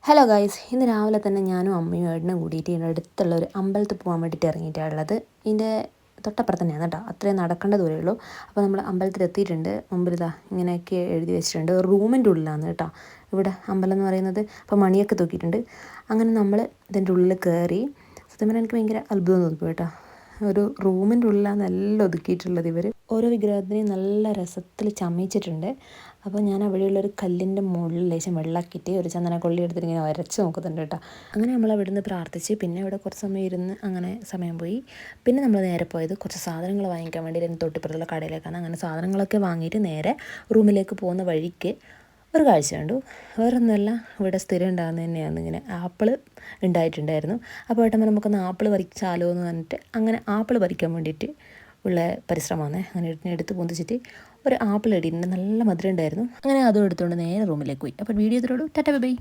Hello guys, ഇന്ന് രാവിലെ തന്നെ ഞാനും അമ്മയും ഏട്ടനും കൂടിയിട്ട് ഇതിൻ്റെ അടുത്തുള്ള ഒരു അമ്പലത്തിൽ പോകാൻ വേണ്ടിയിട്ട് ഇറങ്ങിയിട്ടുള്ളത്. ഇതിൻ്റെ തൊട്ടപ്പുറത്ത് തന്നെയാണ് കേട്ടോ, അത്രയും നടക്കേണ്ട ദൂരമേ ഉള്ളൂ. അപ്പോൾ നമ്മൾ അമ്പലത്തിൽ എത്തിയിട്ടുണ്ട്. മുമ്പിൽ ഇതാ ഇങ്ങനെയൊക്കെ എഴുതി വെച്ചിട്ടുണ്ട്. റൂമിൻ്റെ ഉള്ളിലാണ് കേട്ടോ ഇവിടെ അമ്പലം എന്ന് പറയുന്നത്. അപ്പോൾ മണിയൊക്കെ തൂക്കിയിട്ടുണ്ട്. അങ്ങനെ നമ്മൾ ഇതിൻ്റെ ഉള്ളിൽ കയറി. സത്യം പറഞ്ഞാൽ എനിക്ക് ഭയങ്കര അത്ഭുതം തോന്നിപ്പോയി കേട്ടോ. ഒരു റൂമിൻ്റെ ഉള്ളിലാണ് നല്ല ഒതുക്കിയിട്ടുള്ളത്. ഇവർ ഓരോ വിഗ്രഹത്തിനെയും നല്ല രസത്തിൽ ചമയിച്ചിട്ടുണ്ട്. അപ്പോൾ ഞാൻ അവിടെയുള്ളൊരു കല്ലിൻ്റെ മുകളിൽ ലേശം വെള്ളമാക്കിയിട്ട് ഒരു ചന്ദനക്കൊള്ളി എടുത്തിട്ട് ഇങ്ങനെ വരച്ച് നോക്കുന്നുണ്ട് കേട്ടോ. അങ്ങനെ നമ്മൾ അവിടെ നിന്ന് പ്രാർത്ഥിച്ച് പിന്നെ ഇവിടെ കുറച്ച് സമയം ഇരുന്ന് അങ്ങനെ സമയം പോയി. പിന്നെ നമ്മൾ നേരെ പോയത് കുറച്ച് സാധനങ്ങൾ വാങ്ങിക്കാൻ വേണ്ടി തൊട്ടിപ്പുറത്തുള്ള കടയിലേക്കാണ്. അങ്ങനെ സാധനങ്ങളൊക്കെ വാങ്ങിയിട്ട് നേരെ റൂമിലേക്ക് പോകുന്ന വഴിക്ക് ഒരു കാഴ്ച കണ്ടു. വേറൊന്നുമല്ല, ഇവിടെ സ്ഥിരം ഉണ്ടാകുന്ന തന്നെയാണ്. ഇങ്ങനെ ആപ്പിൾ ഉണ്ടായിട്ടുണ്ടായിരുന്നു. അപ്പോൾ ഏട്ടന്മാർ നമുക്കൊന്ന് ആപ്പിൾ പറിച്ചാലോ എന്ന് പറഞ്ഞിട്ട് അങ്ങനെ ആപ്പിൾ പറിക്കാൻ വേണ്ടിയിട്ട് ഉള്ള പരിശ്രമമാണ്. അങ്ങനെ എടുത്ത് പൊന്തിച്ചിട്ട് ഒരു ആപ്പിൾ ഇടിയിട്ടുണ്ട്. നല്ല മധുരം ഉണ്ടായിരുന്നു. അങ്ങനെ അതും എടുത്തുകൊണ്ട് നേരെ റൂമിലേക്ക് പോയി. അപ്പോൾ വീഡിയോ ഇതിലോട് ടാറ്റ ബൈ.